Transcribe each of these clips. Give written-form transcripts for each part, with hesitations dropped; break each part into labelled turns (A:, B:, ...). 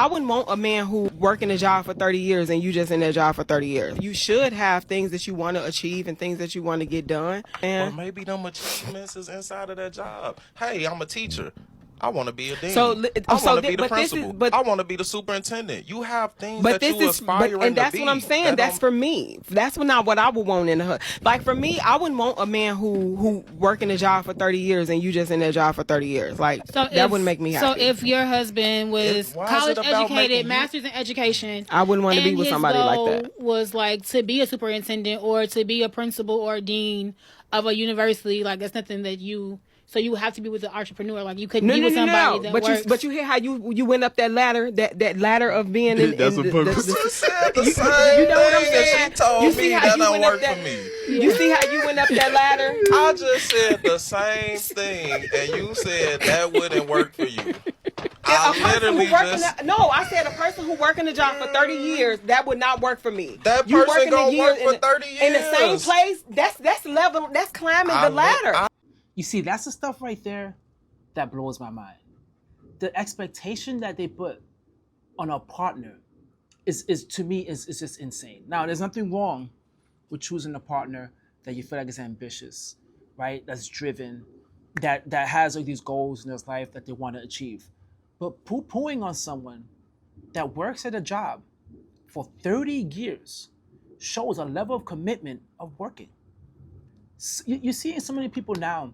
A: I wouldn't want a man who work in a job for 30 years and you just in that job for 30 years. You should have things that you want to achieve and things that you want to get done.
B: Or maybe them achievements is inside of that job. Hey, I'm a teacher. I want to be a dean.
A: So,
B: I
A: so
B: want to be the
A: but this
B: principal.
A: is, but
B: I want to be the superintendent. You have things
A: But
B: that
A: this
B: you
A: is,
B: aspiring
A: but, and
B: to
A: that's
B: be.
A: what I'm saying.
B: That
A: That's
B: don't-
A: for me. That's not what I would want in a husband. Like for me, I wouldn't want a man who work in a job for 30 years and you just in that job for 30 years. Like that wouldn't make me happy.
C: So if your husband was
B: Why is
C: college
B: it about making
C: educated,
B: you-
C: master's in education,
A: I wouldn't want to be
C: and
A: with
C: his
A: somebody like
C: goal
A: that.
C: was like to be a superintendent or to be a principal or dean of a university, like that's nothing that you. So you have to be with an entrepreneur. Like you couldn't be with somebody that works.
A: But you hear how you went up that ladder, that ladder of being in.
D: That's
A: in
D: a purpose.
B: You said the same
A: you know what I'm
B: thing,
A: saying?
B: and she told
A: You
B: me
A: see how
B: that
A: you
B: don't
A: went up
B: work
A: that-
B: for me.
A: You see how you went up that ladder?
B: I just said the same thing, and you said that wouldn't work for you. I literally just...
A: No, I said a person who work in a job for 30 years, that would not work for me.
B: That
A: You
B: person
A: working a
B: gonna
A: year
B: work for 30 years.
A: in the same place. That's level. That's climbing the ladder.
D: You see, that's the stuff right there that blows my mind. The expectation that they put on a partner is to me is just insane. Now, there's nothing wrong with choosing a partner that you feel like is ambitious, right? That's driven, that has like these goals in his life that they want to achieve. But poo-pooing on someone that works at a job for 30 years shows a level of commitment of working. You see so many people now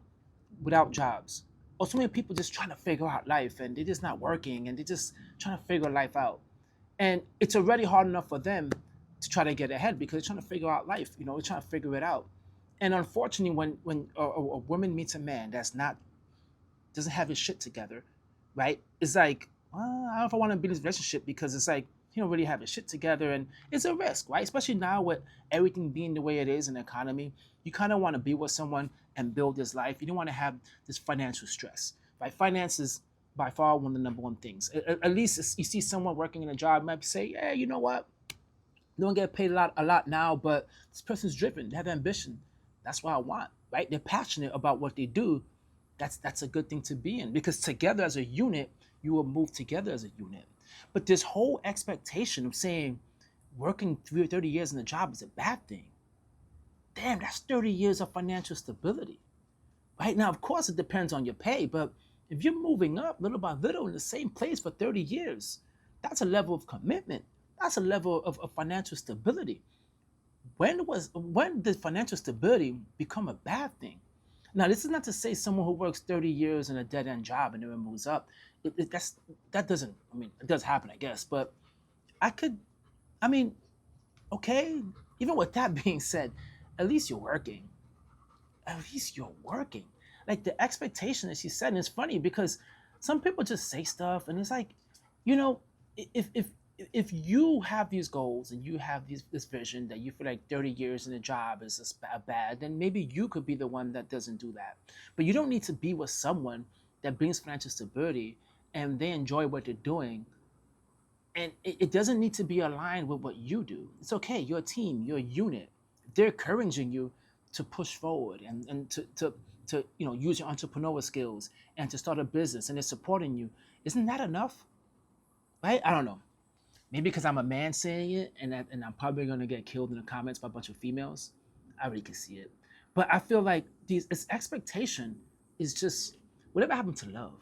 D: without jobs, or so many people just trying to figure out life and they're just not working and they're just trying to figure life out. And it's already hard enough for them to try to get ahead because they're trying to figure out life, they're trying to figure it out. And unfortunately, when a woman meets a man doesn't have his shit together, right? It's like, I don't know if I want to be in this relationship because it's like, he don't really have his shit together and it's a risk, right? Especially now with everything being the way it is in the economy, you kind of want to be with someone and build this life. You don't want to have this financial stress, right? Finance is by far one of the number one things. At least you see someone working in a job, might say, yeah, you know what? They don't get paid a lot now, but this person's driven, they have ambition. That's what I want, right? They're passionate about what they do. That's a good thing to be in because together as a unit, you will move together as a unit. But this whole expectation of saying working 30 years in a job is a bad thing. Damn, that's 30 years of financial stability. Right now, of course, it depends on your pay, but if you're moving up little by little in the same place for 30 years, that's a level of commitment. That's a level of financial stability. When did financial stability become a bad thing? Now, this is not to say someone who works 30 years in a dead-end job and never moves up. It does happen, I guess. But okay, even with that being said, at least you're working. At least you're working. Like the expectation that she said, and it's funny because some people just say stuff and it's like, if you have these goals and you have this vision that you feel like 30 years in a job is bad, then maybe you could be the one that doesn't do that. But you don't need to be with someone that brings financial stability and they enjoy what they're doing. And it doesn't need to be aligned with what you do. It's okay. You're a team. You're a unit. They're encouraging you to push forward and to use your entrepreneurial skills and to start a business, and they're supporting you. Isn't that enough? Right? I don't know. Maybe because I'm a man saying it, and I'm probably going to get killed in the comments by a bunch of females. I really can see it. But I feel like this expectation is just, whatever happened to love?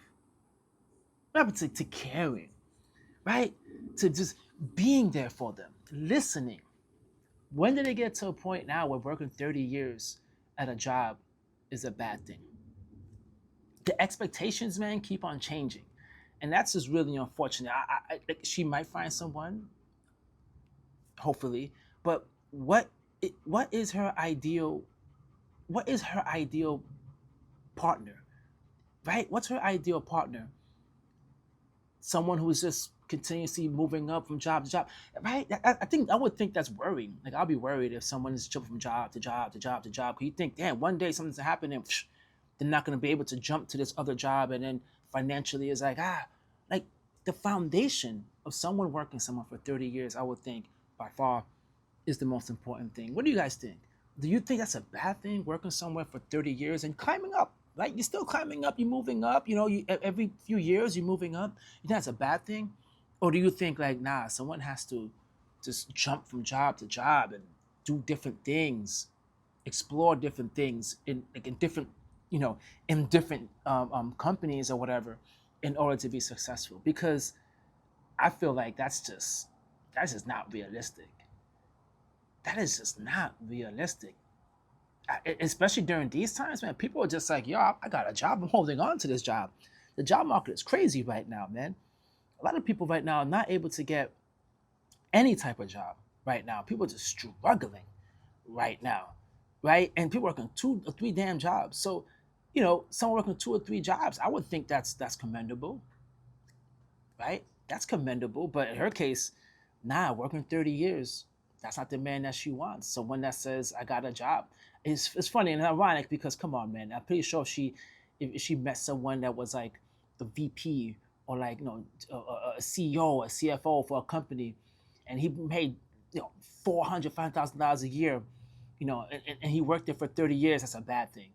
D: What happened to caring? Right? To just being there for them, listening. When did it get to a point now where working 30 years at a job is a bad thing? The expectations, man, keep on changing. And that's just really unfortunate. She might find someone, hopefully, but what is her ideal partner, right? What's her ideal partner? Someone who's just continuously moving up from job to job, right? I would think that's worrying. Like I'll be worried if someone is jumping from job to job to job to job. You think, damn, one day something's happening and they're not going to be able to jump to this other job, and then financially is like the foundation of someone working somewhere for 30 years, I would think by far is the most important thing. What do you guys think? Do you think that's a bad thing, working somewhere for 30 years and climbing up? Like you're still climbing up, you're moving up, every few years you're moving up. You think that's a bad thing? Or do you think like, nah, someone has to just jump from job to job and do different things, explore different things in like in different, you know, in different companies or whatever, in order to be successful? Because I feel like that's just not realistic. That is just not realistic. Especially during these times, man, people are just like, yo, I got a job. I'm holding on to this job. The job market is crazy right now, man. A lot of people right now are not able to get any type of job right now. People are just struggling right now, right? And people working 2 or 3 damn jobs. So, you know, someone working 2 or 3 jobs, I would think that's commendable, right? That's commendable. But in her case, nah, working 30 years, that's not the man that she wants. Someone that says, I got a job. It's funny and ironic because, come on, man, I'm pretty sure if she met someone that was like the VP or like, you know, a CEO, a CFO for a company, and he made, you know, $400,000, $5,000 a year, you know, and he worked there for 30 years, that's a bad thing,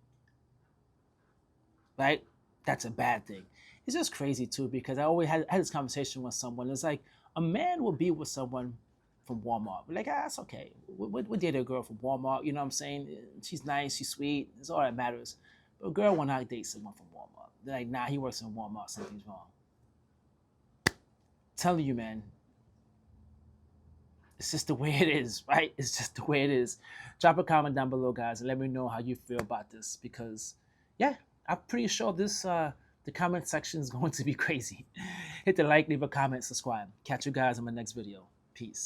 D: right? That's a bad thing. It's just crazy too because I always had this conversation with someone. It's like a man will be with someone from Walmart. We're like, that's okay. We date a girl from Walmart. You know what I'm saying? She's nice. She's sweet. It's all that matters. But a girl will not date someone from Walmart. They're like, nah, he works in Walmart. Something's wrong. Telling you, man. It's just the way it is, right? It's just the way it is. Drop a comment down below, guys, and let me know how you feel about this. Because, yeah, I'm pretty sure the comment section is going to be crazy. Hit the like, leave a comment, subscribe. Catch you guys in my next video. Peace.